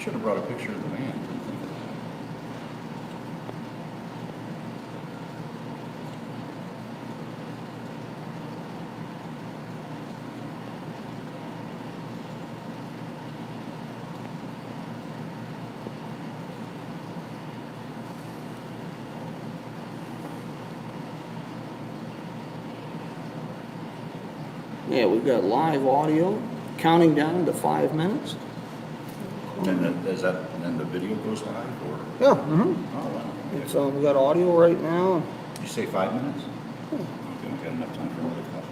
should have brought a picture of the van. Didn't think of that. Yeah, we've got live audio, counting down to 5 minutes. And then the video goes live, or? Yeah. Oh, wow. And so we got audio right now. Did you say 5 minutes? Okay, we got enough time for another call.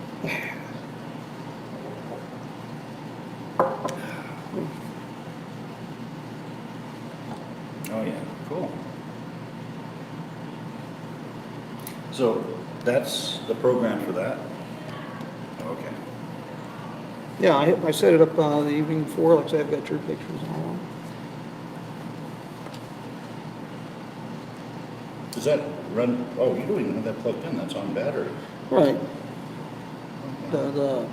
Oh, yeah, cool. So that's the program for that? Okay. Yeah, I set it up the evening before. Like I said, I've got your pictures and all. Does that run, oh, you don't even have that plugged in, that's on battery. Right. Okay.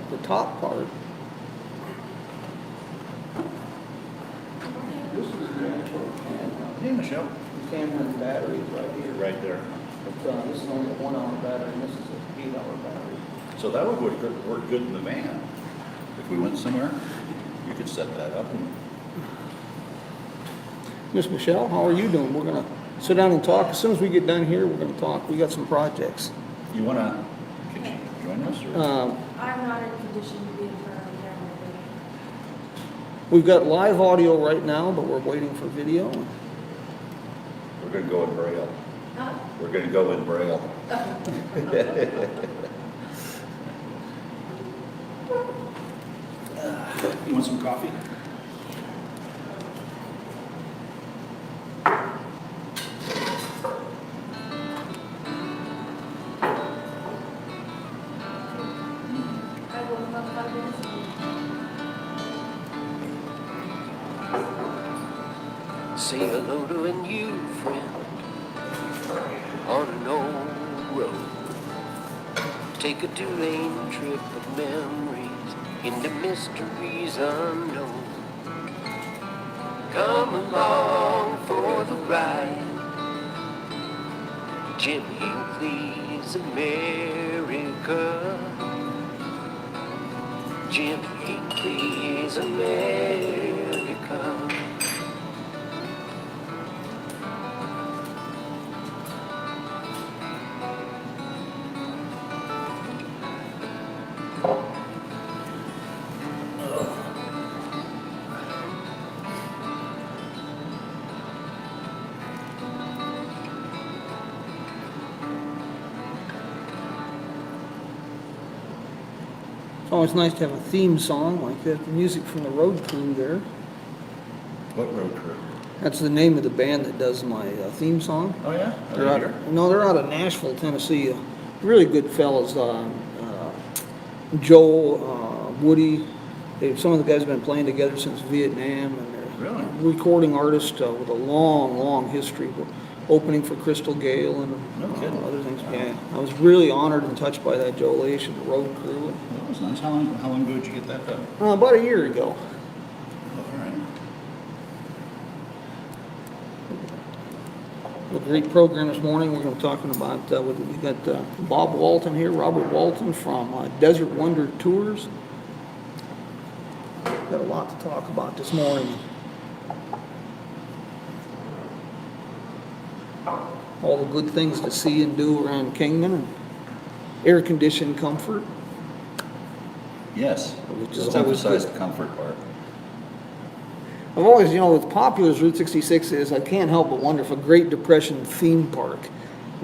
The top part. This is the actual camera. Hey, Michelle. The camera's battery is right here. Right there. But this is only a 1 hour battery, and this is an 8 hour battery. So that would work good in the van. If we went somewhere, you could set that up and, Miss Michelle, how are you doing? We're gonna sit down and talk. As soon as we get done here, we're gonna talk. We got some projects. you wanna, could you join us or? I'm not in condition to be in front of the camera. We've got live audio right now, but we're waiting for video. We're gonna go in Braille. Huh? We're gonna go in Braille. You want some coffee? I will have 5 minutes. Say hello to a new friend on an old road. Take a 2-lane trip of memories into mysteries unknown. Come along for the ride. Jim Hinckley's America. Jim Hinckley's America. It's always nice to have a theme song like that. The music from the road crew there. What road crew? That's the name of the band that does my theme song. Oh, yeah? They're out, no, they're out of Nashville, Tennessee. Really good fellas. Joe, Woody. Some of the guys have been playing together since Vietnam, and they're Really? recording artists with a long, long history. Opening for Crystal Gale and No kidding. other things. Wow. Yeah, I was really honored and touched by that, Joe Leish and the road crew. That was nice. How long ago did you get that done? About a year ago. All right. A great program this morning. We're going to be talking about, we got Bob Walton here, Robert Walton from Desert Wonder Tours. Got a lot to talk about this morning. All the good things to see and do around Kingman, and air-conditioned comfort. Yes. Which is Let's always emphasize good. the comfort part. I've always, with popular as Route 66 is, I can't help but wonder if a Great Depression theme park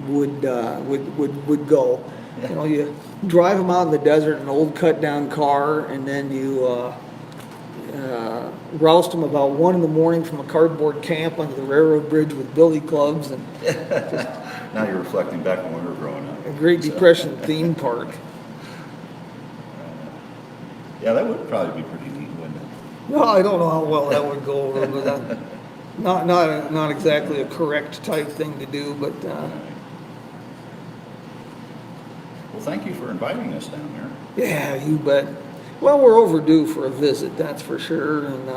would go. You drive them out in the desert in an old cut-down car, and then you roust them about 1 in the morning from a cardboard camp under the railroad bridge with billy clubs, and Now you're reflecting back when we were growing up. a Great Depression theme park. Yeah, that would probably be pretty neat, wouldn't it? No, I don't know how well that would go over, but not exactly a correct type thing to do, but Well, thank you for inviting us down there. yeah, you bet. Well, we're overdue for a visit, that's for sure, and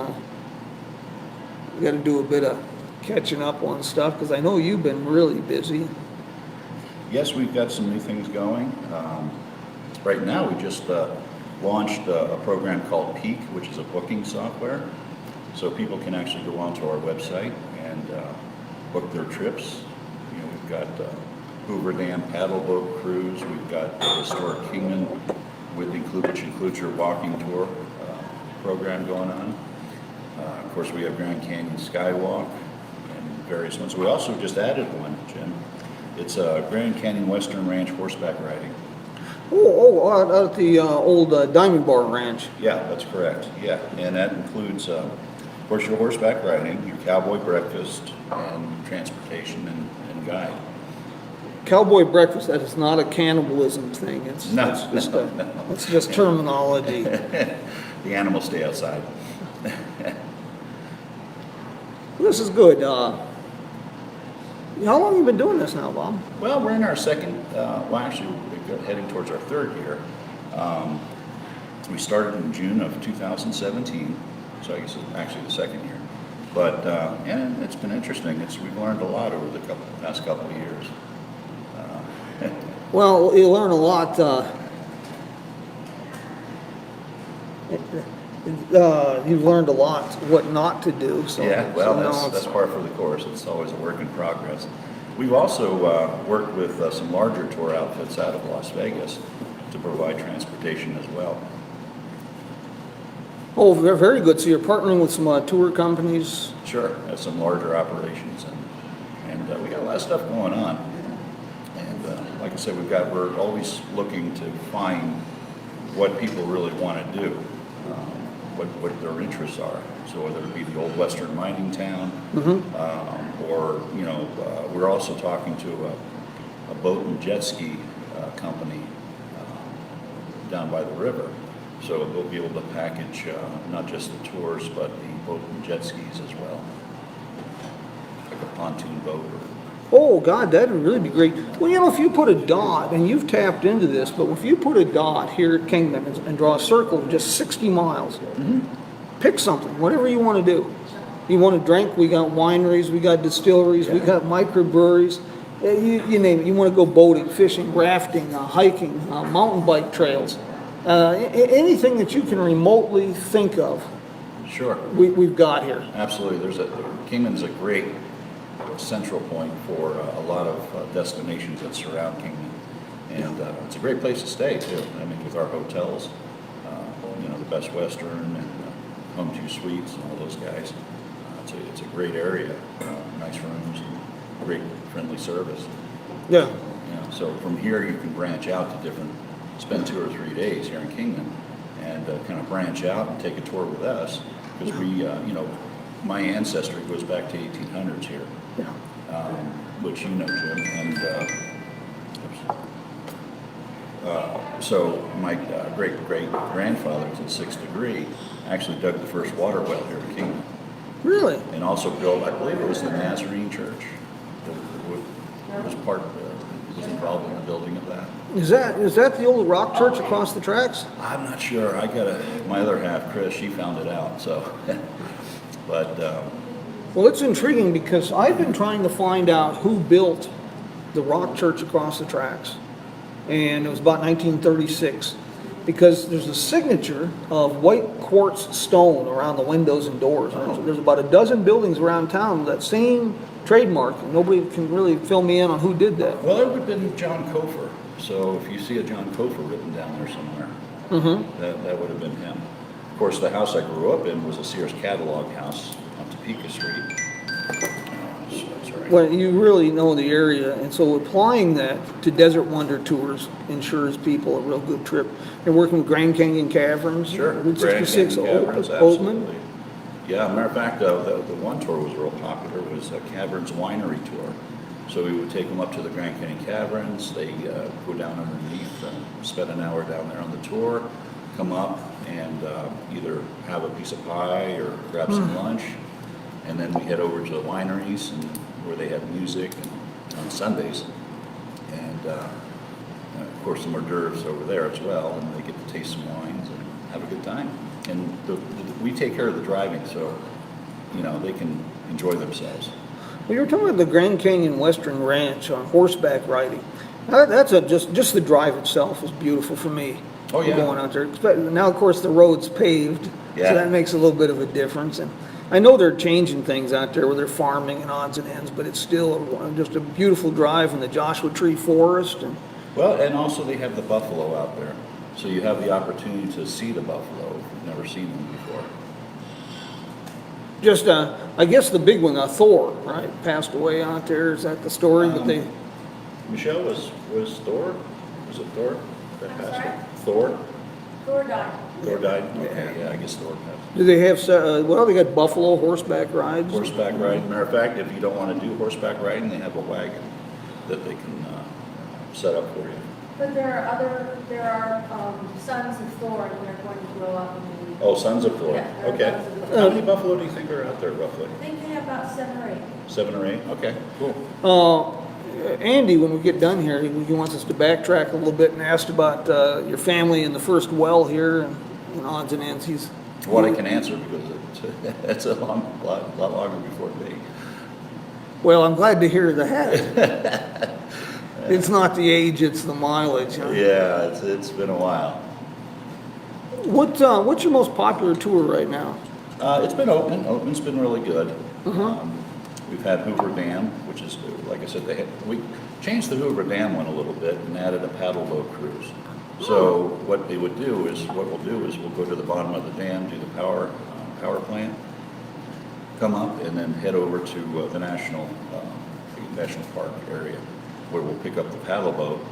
got to do a bit of catching up on stuff, because I know you've been really busy. Yes, we've got some new things going. Right now, we just launched a program called Peak, which is a booking software. So people can actually go onto our website and book their trips. You know, we've got Hoover Dam paddle boat cruise. We've got the historic Kingman, which includes your walking tour program going on. Of course, we have Grand Canyon Skywalk and various ones. We also just added one, Jim. It's a Grand Canyon Western Ranch horseback riding. Out at the old Diamond Bar Ranch. Yeah, that's correct. Yeah, and that includes, of course, your horseback riding, your cowboy breakfast, and transportation and guide. Cowboy breakfast, that is not a cannibalism thing. It's just terminology. The animals stay outside. This is good. How long have you been doing this now, Bob? Well, we're in our second, actually, we're heading towards our third year. We started in June of 2017, so I guess it's actually the second year. But, yeah, it's been interesting. We've learned a lot over the past couple of years. Well, you learn a lot. You've learned a lot what not to do. So, Yeah, well, so that's par for the course. It's always a work in progress. We've also worked with some larger tour outfits out of Las Vegas to provide transportation as well. Oh, they're very good. So you're partnering with some tour companies. Sure, have some larger operations, and we got a lot of stuff going on. And like I said, we're always looking to find what people really want to do, what their interests are. So whether it be the old Western mining town, or we're also talking to a boat and jet ski company down by the river. So they'll be able to package not just the tours, but the boat and jet skis as well, like a pontoon boat. Oh, God, that would really be great. Well, if you put a dot, and you've tapped into this, but if you put a dot here at Kingman and draw a circle of just 60 miles, pick something, whatever you want to do. You want to drink, we got wineries, we got distilleries, we got microbreweries. You name it. You want to go boating, fishing, rafting, hiking, mountain bike trails. Anything that you can remotely think of, Sure. we've got here. Absolutely. Kingman's a great central point for a lot of destinations that surround Kingman. And it's a great place to stay, too. I mean, with our hotels, the Best Western and Home 2 Suites and all those guys. It's a great area, nice rooms, and great friendly service. Yeah. So from here, you can branch out to spend 2 or 3 days here in Kingman and kind of branch out and take a tour with us, because my ancestry goes back to 1800s here. Yeah. Which Jim, and so my great-great-grandfather was in 6th degree, actually dug the first water well here in Kingman. Really? And also built, I believe it was the Nazarene Church, that was involved in the building of that. Is that the old rock church across the tracks? I'm not sure. My other half, Chris, she found it out, so. But, Well, it's intriguing because I've been trying to find out who built the rock church across the tracks. And it was about 1936. Because there's a signature of white quartz stone around the windows and doors. There's about a dozen buildings around town with that same trademark, and nobody can really fill me in on who did that. well, it would have been John Cofer. So if you see a John Cofer written down there somewhere, that would have been him. Of course, the house I grew up in was a Sears catalog house on Topeka Street. So that's right. Well, you really know the area, and so applying that to Desert Wonder Tours ensures people a real good trip. They're working with Grand Canyon Caverns, Sure. Route 66, Grand Canyon Caverns, Oatman. absolutely. Yeah, matter of fact, the one tour was real popular, was a Caverns Winery tour. So we would take them up to the Grand Canyon Caverns, they go down underneath, spend an hour down there on the tour, come up and either have a piece of pie or grab some lunch, and then we head over to the wineries where they have music on Sundays, and of course some hors d'oeuvres over there as well, and they get to taste some wines and have a good time. And we take care of the driving, so you know, they can enjoy themselves. Well, you were talking about the Grand Canyon Western Ranch on horseback riding. That's just the drive itself is beautiful for me. Oh, yeah. Going out there. Now, of course, the road's paved, Yeah. so that makes a little bit of a difference. And I know they're changing things out there where they're farming and odds and ends, but it's still just a beautiful drive in the Joshua Tree Forest. And Well, and also they have the buffalo out there. So you have the opportunity to see the buffalo if you've never seen them before. just, I guess the big one, Thor, right, passed away out there. Is that the story? But they, Michelle, was Thor? Was it Thor that I'm passed sorry? away? Thor? Thor died. Thor died? Okay, yeah, I guess Thor passed. do they have, well, they got buffalo horseback rides. Horseback riding. Matter of fact, if you don't want to do horseback riding, they have a wagon that they can set up for you. But there are sons of Thor and they're going to grow up and be. Oh, Sons of Thor. Yeah, they're Okay. sons of Thor. How many buffalo do you think are out there roughly? I think they have about 7 or 8. 7 or 8? Okay, cool. Andy, when we get done here, he wants us to backtrack a little bit and asked about your family and the first well here and odds and ends. He's What I can answer because it's a lot longer before me. well. I'm glad to hear that. It's not the age; it's the mileage. Huh? Yeah, it's been a while. What's your most popular tour right now? It's been Oatman. Oatman's been really good. We've had Hoover Dam, which is, like I said, we changed the Hoover Dam one a little bit and added a paddle boat cruise. So what we'll do is we'll go to the bottom of the dam, do the power plant, come up, and then head over to the national park area, where we'll pick up the paddle boat,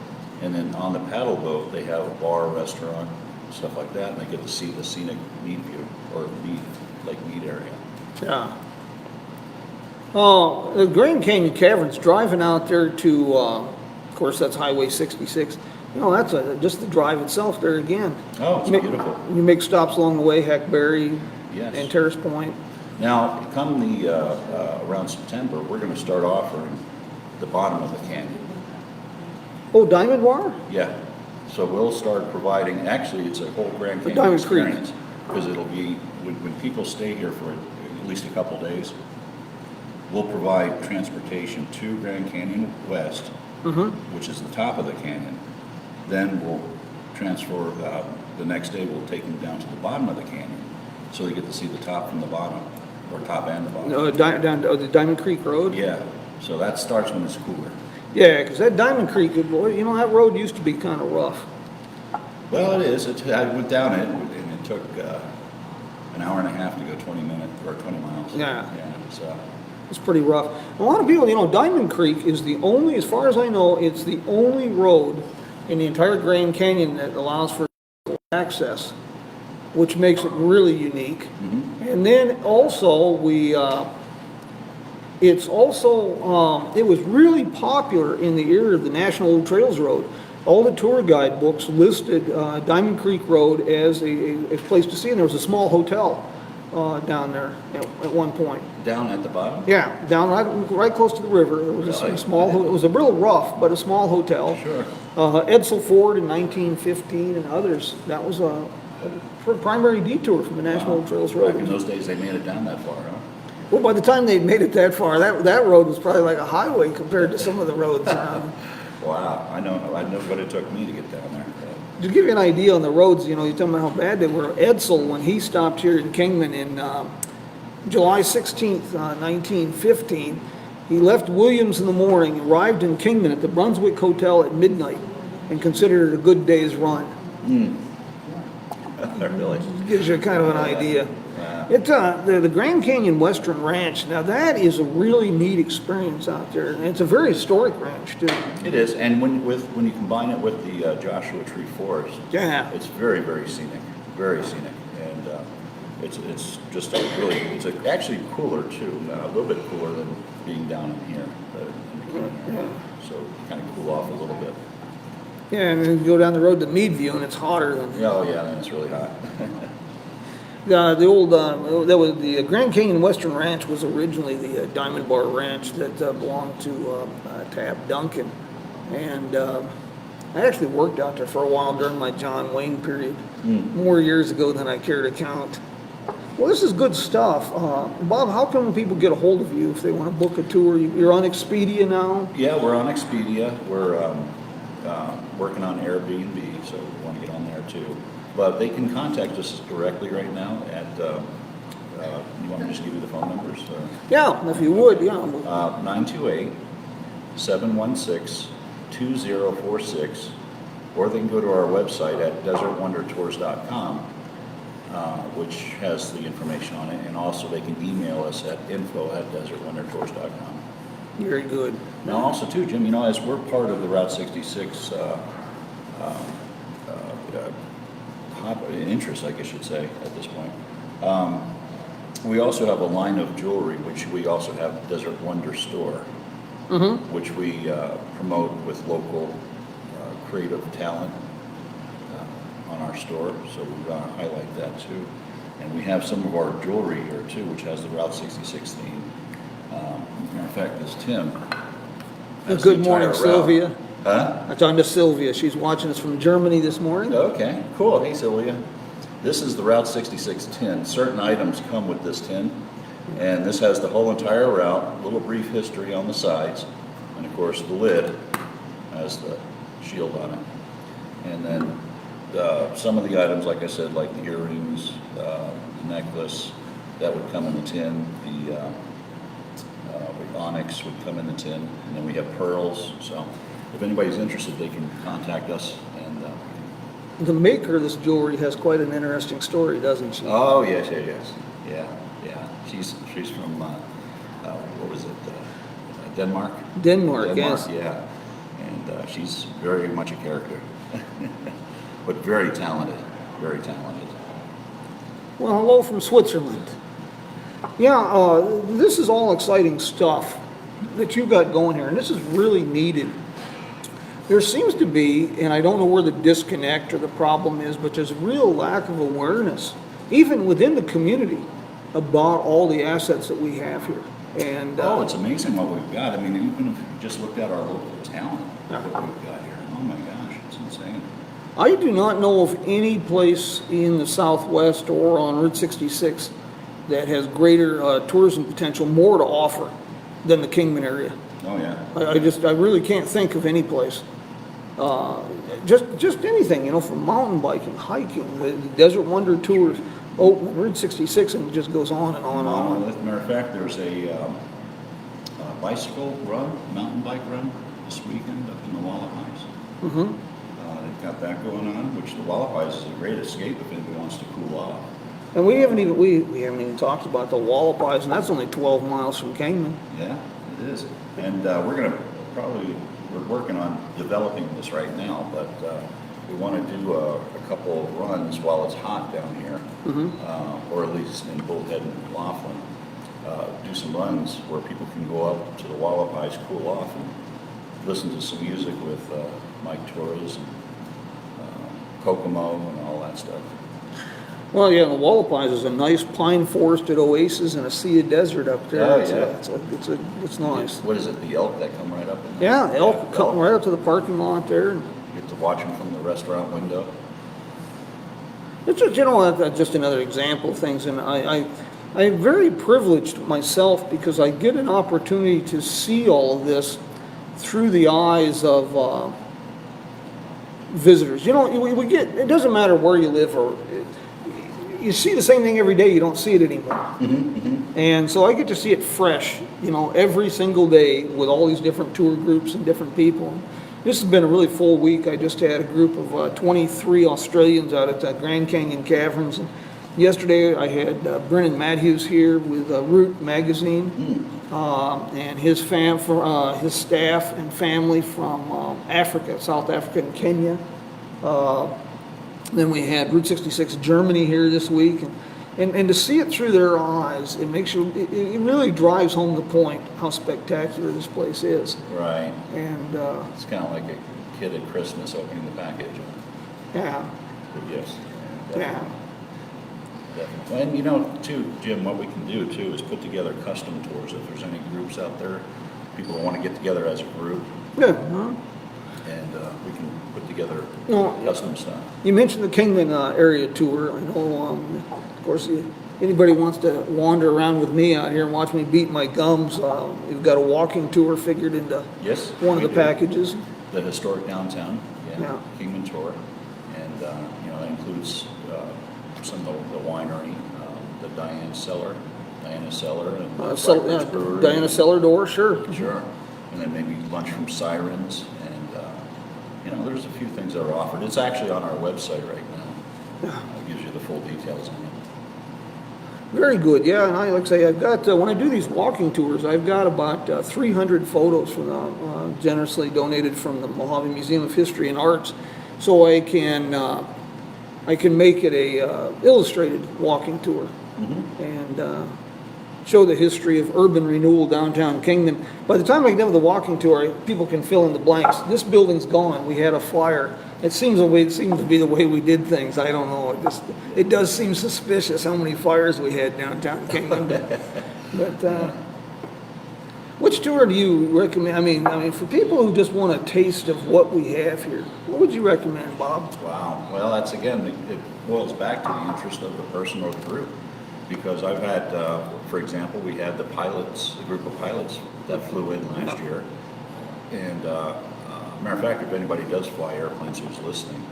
and then on the paddle boat they have a bar, restaurant, stuff like that, and they get to see the scenic mead view or Lake Mead area. Yeah. Oh, the Grand Canyon Caverns, driving out there to, of course, that's Highway 66. You know, that's just the drive itself there again. Oh, it's beautiful. You make stops along the way, Hackberry Yes. and Terrace Point. Now, come around September, we're going to start offering the bottom of the canyon. Oh, Diamond Bar? Yeah. So we'll start providing, actually, it's a whole Grand Canyon Diamond Creek. experience. Because it'll be, when people stay here for at least a couple days, we'll provide transportation to Grand Canyon West, which is the top of the canyon. Then we'll transfer, the next day we'll take them down to the bottom of the canyon, so they get to see the top from the bottom, or top and the bottom. No, down the Diamond Creek Road? Yeah, so that starts when it's cooler. Yeah, because that Diamond Creek, boy, you know, that road used to be kind of rough. Well, it is. I went down it, and it took an hour and a half to go 20 miles. Yeah. Yeah. So. It's pretty rough. A lot of people, you know, Diamond Creek is the only, as far as I know, it's the only road in the entire Grand Canyon that allows for access, which makes it really unique. And then also it's also, it was really popular in the era of the National Old Trails Road. All the tour guide books listed Diamond Creek Road as a place to see, and there was a small hotel down there at one point. Down at the bottom? Yeah, down right close to the river. It was Really? a small, it was a real rough, but a small hotel. Sure. Edsel Ford in 1915 and others. That was a primary detour from the National Old Trails Back in Road. those days, they made it down that far, huh? Well, by the time they made it that far, that road was probably like a highway compared to some of the roads around. Wow, I know what it took me to get down there. To give you an idea on the roads, you know, you're talking about how bad they were. Edsel, when he stopped here in Kingman in July 16th, 1915, he left Williams in the morning, arrived in Kingman at the Brunswick Hotel at midnight, and considered it a good day's run. Really? Gives you kind of an idea. Wow. It's the Grand Canyon Western Ranch. Now that is a really neat experience out there, and it's a very historic ranch too. It is, and when you combine it with the Joshua Tree Forest, Yeah. it's very, very scenic, and it's just actually cooler too, a little bit cooler than being down in here, in the canyon. So you kind of cool off a little bit. Yeah, and then you go down the road to Meadview, and it's hotter than Oh yeah, then it's really hot. the old. That was the Grand Canyon Western Ranch was originally the Diamond Bar Ranch that belonged to Tab Duncan, and I actually worked out there for a while during my John Wayne period, more years ago than I care to count. Well, this is good stuff. Bob, how can people get a hold of you if they want to book a tour? You're on Expedia now? Yeah, we're on Expedia. We're working on Airbnb, so we want to get on there too. But they can contact us directly right now at, you want me to just give you the phone numbers? Yeah, if you would, yeah. 928-716-2046, or they can go to our website at desertwondertours.com, which has the information on it, and also they can email us at info@desertwondertours.com. Very good. Now also too, Jim, you know, as we're part of the Route 66 interest, I guess I should say, at this point, we also have a line of jewelry, which we also have Desert Wonder Store, which we promote with local creative talent on our store, so we want to highlight that too. And we have some of our jewelry here too, which has the Route 66 theme. Matter of fact, this Tim. has Good the morning, entire route. Sylvia. Huh? I'm talking to Sylvia. She's watching us from Germany this morning. Okay, cool. Hey, Sylvia. This is the Route 66 tin. Certain items come with this tin, and this has the whole entire route, a little brief history on the sides, and of course the lid has the shield on it. And then some of the items, like I said, like the earrings, the necklace, that would come in the tin. The onyx would come in the tin, and then we have pearls. So if anybody's interested, they can contact us. And The maker of this jewelry has quite an interesting story, doesn't she? oh yes, yeah. She's from what was it? Denmark. Denmark, yes. Yeah, and she's very much a character, but very talented, very talented. Well, hello from Switzerland. Yeah, this is all exciting stuff that you've got going here, and this is really needed. There seems to be, and I don't know where the disconnect or the problem is, but there's a real lack of awareness, even within the community, about all the assets that we have here. And Oh, it's amazing what we've got. I mean, even if you just looked at our local talent, what we've got here. Oh my gosh, it's insane. I do not know of any place in the Southwest or on Route 66 that has greater tourism potential, more to offer than the Kingman area. Oh yeah. I really can't think of any place. Just anything, you know, from mountain biking, hiking, the Desert Wonder Tours, Route 66, and it just goes on and on and on. As a matter of fact, there's a bicycle run, mountain bike run this weekend up in the Wallapies. They've got that going on, which the Wallapies is a great escape if anybody wants to cool off. And we haven't even talked about the Wallapies, and that's only 12 miles from Kingman. Yeah, it is. And we're working on developing this right now, but we want to do a couple of runs while it's hot down here, or at least in Bullhead and Laughlin. Do some runs where people can go up to the Wallapies, cool off, and listen to some music with Mike Torres and Kokomo and all that stuff. Well, yeah, the Wallapies is a nice pine forested oasis and a sea of desert up there. Oh, It's nice. What is it, the elk that come right up in there? Yeah, elk coming right up to the parking lot there. You get to watch them from the restaurant window. It's just, you know, that's just another example of things, and I'm very privileged myself because I get an opportunity to see all of this through the eyes of visitors. You know, we get, it doesn't matter where you live or you see the same thing every day, you don't see it anymore. And so I get to see it fresh, you know, every single day with all these different tour groups and different people. This has been a really full week. I just had a group of 23 Australians out at Grand Canyon Caverns. And yesterday I had Brennan Matthews here with Route Magazine and his staff and family from Africa, South Africa and Kenya. Then we had Route 66 Germany here this week, and to see it through their eyes, it makes you. It really drives home the point how spectacular this place is. Right. And It's kind of like a kid at Christmas opening the package. yeah, Good gifts. yeah. Definitely. And you know, too, Jim, what we can do too is put together custom tours. If there's any groups out there, people that want to get together as a group, Yeah. and we can put together No, custom stuff. you mentioned the Kingman area tour. I know, of course, anybody wants to wander around with me out here and watch me beat my gums, we've got a walking tour figured into Yes. one of we the do. packages. The historic downtown, Yeah. Kingman tour. And, that includes some of the winery, the Diana Cellar, and the Blackbird's Brewery. Diana Cellar Door, sure. Sure. And then maybe lunch from Sirens, and, there's a few things that are offered. It's actually on our website right now. It gives you the full details on it. Very good, yeah, and like I say, I've got, when I do these walking tours, I've got about 300 photos from generously donated from the Mojave Museum of History and Arts, so I can make it a illustrated walking tour and show the history of urban renewal downtown Kingman. By the time I get done with the walking tour, people can fill in the blanks. This building's gone, we had a fire. It seems to be the way we did things. I don't know. It does seem suspicious how many fires we had downtown Kingman. But which tour do you recommend? I mean, for people who just want a taste of what we have here, what would you recommend, Bob? Wow. Well, that's again, it boils back to the interest of the person or the group. Because I've had, for example, we had the group of pilots that flew in last year. And matter of fact, if anybody does fly airplanes who's listening,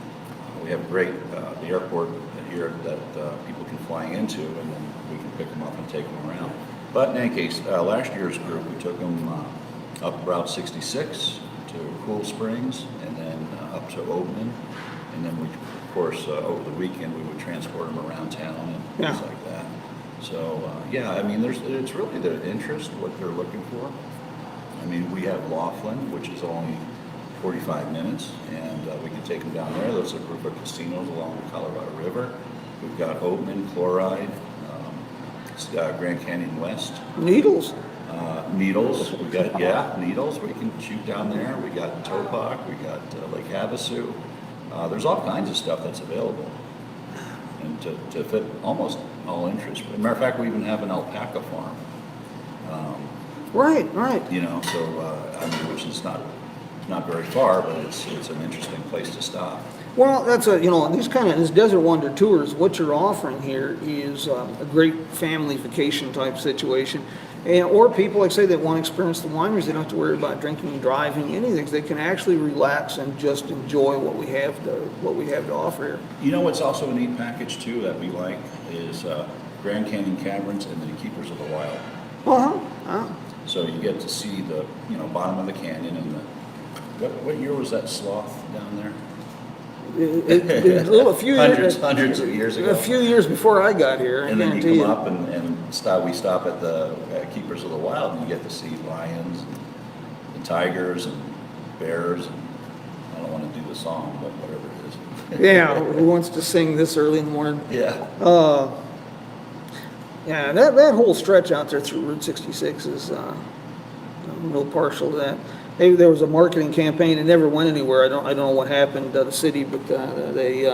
we have the airport here that people can fly into, and then we can pick them up and take them around. But in any case, last year's group, we took them up Route 66 to Cool Springs, and then up to Oatman, and then we, of course, over the weekend we would transport them around town and things like that. So it's really the interest, what they're looking for. I mean, we have Laughlin, which is only 45 minutes, and we can take them down there. There's a group of casinos along the Colorado River. We've got Oatman, Chloride, Grand Canyon West. Needles. Needles. We got, Needles. We can shoot down there. We got Topak. We got Lake Havasu. There's all kinds of stuff that's available. And to fit almost all interests. As a matter of fact, we even have an alpaca farm. Right. Which is not very far, but it's an interesting place to stop. Well, that's these Desert Wonder tours, what you're offering here is a great family vacation type situation. Or people, like say, that want to experience the wineries, they don't have to worry about drinking, driving, anything. They can actually relax and just enjoy what we have to offer here. You know what's also a neat package too that we like is Grand Canyon Caverns and the Keepers of the Wild. So you get to see the bottom of the canyon and what year was that sloth down there? Hundreds of years ago. A few years before I got here. And then you come up and we stop at the Keepers of the Wild, and you get to see lions and tigers and bears. And I don't want to do the song, but whatever it is. Yeah, who wants to sing this early in the morning? Yeah. That whole stretch out there through Route 66 is I'm real partial to that. There was a marketing campaign. It never went anywhere. I don't know what happened to the city, but they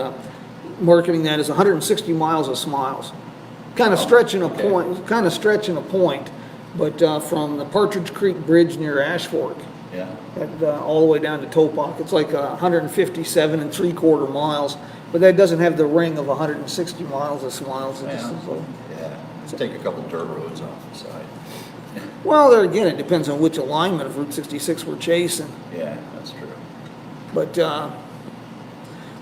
marketing that is 160 miles of smiles. Kind of stretching a point. But from the Partridge Creek Bridge near Ash Fork, all the way down to Topak, it's like 157 3/4 miles. But that doesn't have the ring of 160 miles of smiles. Let's take a couple dirt roads off the side. Well, there again, it depends on which alignment of Route 66 we're chasing. Yeah, that's true. But,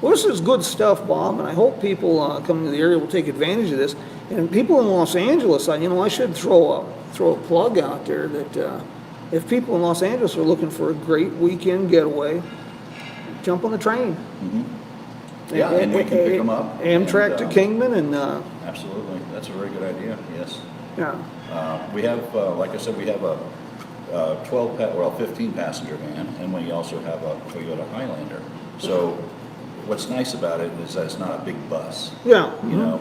this is good stuff, Bob, and I hope people coming to the area will take advantage of this. And people in Los Angeles, I should throw a plug out there that if people in Los Angeles are looking for a great weekend getaway, jump on the train. Mm-hmm. Yeah, and we can pick them up. Amtrak to Kingman and... Absolutely, that's a very good idea, yes. Yeah. We have, like I said, we have a 15 passenger van, and we also have a Toyota Highlander. So what's nice about it is that it's not a big bus. Yeah.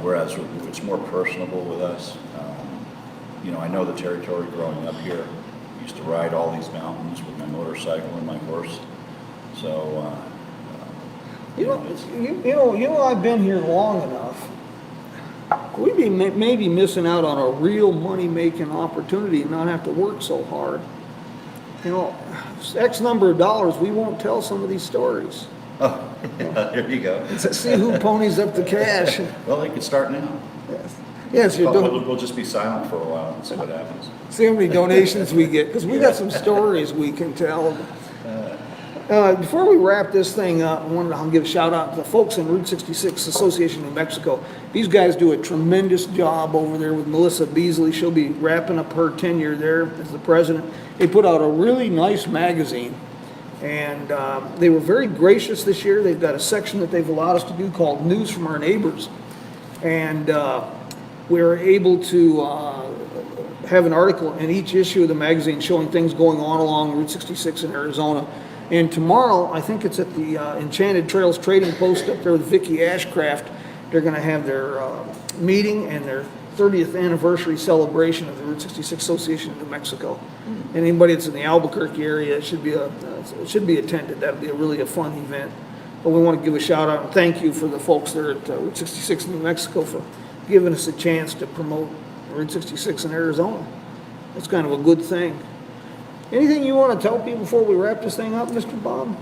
Whereas it's more personable with us. I know the territory growing up here. I used to ride all these mountains with my motorcycle and my horse. So, I've been here long enough. We'd be maybe missing out on a real money-making opportunity and not have to work so hard. X number of dollars, we won't tell some of these stories. Oh, there you go. See who ponies up the cash. Well, they could start now. Yes. Yes, you're doing, We'll just be silent for a while and see what happens. see how many donations we get, because we got some stories we can tell. Before we wrap this thing up, I'll give a shout out to the folks in Route 66 Association of New Mexico. These guys do a tremendous job over there with Melissa Beasley. She'll be wrapping up her tenure there as the president. They put out a really nice magazine, and they were very gracious this year. They've got a section that they've allowed us to do called News from Our Neighbors. And we're able to have an article in each issue of the magazine showing things going on along Route 66 in Arizona. And tomorrow, I think it's at the Enchanted Trails Trading Post up there with Vicki Ashcraft. They're going to have their meeting and their 30th anniversary celebration of the Route 66 Association of New Mexico. And anybody that's in the Albuquerque area should be attended. That'll be really a fun event. But we want to give a shout out and thank you for the folks there at Route 66 in New Mexico for giving us a chance to promote Route 66 in Arizona. That's kind of a good thing. Anything you want to tell people before we wrap this thing up, Mr. Bob?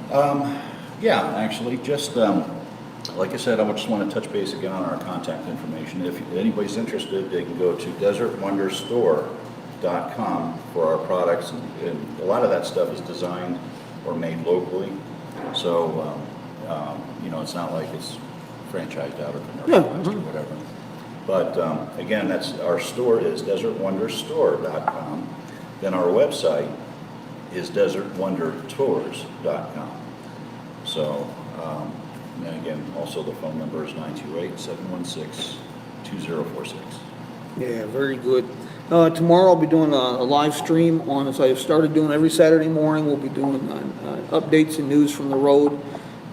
Yeah, actually, just like I said, I just want to touch base again on our contact information. If anybody's interested, they can go to desertwonderstore.com for our products, and a lot of that stuff is designed or made locally. So, it's not like it's franchised out or commercialized or whatever. But again, that's our store is desertwonderstore.com. Then our website is desertwondertours.com. So, and again, also the phone number is 928-716-2046. Yeah, very good. Tomorrow I'll be doing a live stream on, as I've started doing every Saturday morning, we'll be doing updates and news from the road.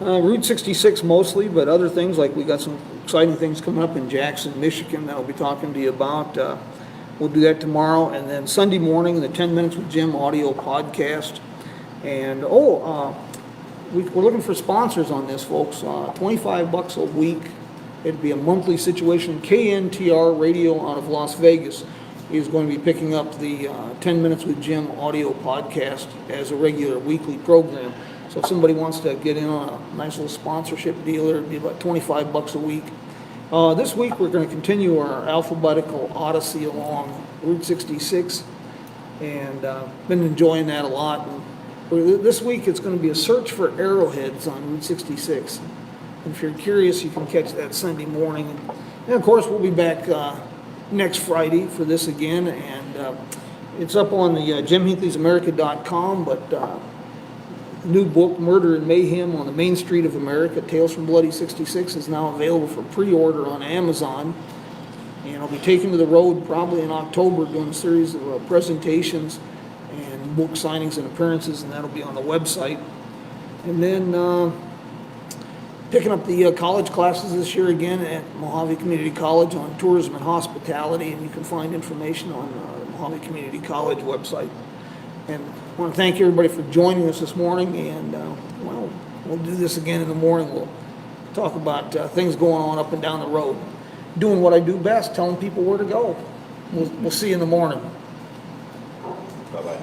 Route 66 mostly, but other things, like we got some exciting things coming up in Jackson, Michigan that I'll be talking to you about. We'll do that tomorrow. And then Sunday morning, the 10 Minutes with Jim audio podcast. And, we're looking for sponsors on this, folks. $25 a week. It'd be a monthly situation. KNTR Radio out of Las Vegas is going to be picking up the 10 Minutes with Jim audio podcast as a regular weekly program. So if somebody wants to get in on a nice little sponsorship deal, it'd be about $25 a week. This week we're going to continue our alphabetical odyssey along Route 66, and been enjoying that a lot. And this week it's going to be a search for arrowheads on Route 66. And if you're curious, you can catch that Sunday morning. And of course, we'll be back next Friday for this again, and it's up on the JimHinckley'sAmerica.com, but new book, Murder and Mayhem on the Main Street of America, Tales from Bloody 66, is now available for pre-order on Amazon. And I'll be taking to the road probably in October doing a series of presentations and book signings and appearances, and that'll be on the website. And then picking up the college classes this year again at Mojave Community College on tourism and hospitality, and you can find information on the Mojave Community College website. And I want to thank everybody for joining us this morning, and we'll do this again in the morning. We'll talk about things going on up and down the road. Doing what I do best, telling people where to go. We'll see you in the morning. Bye-bye.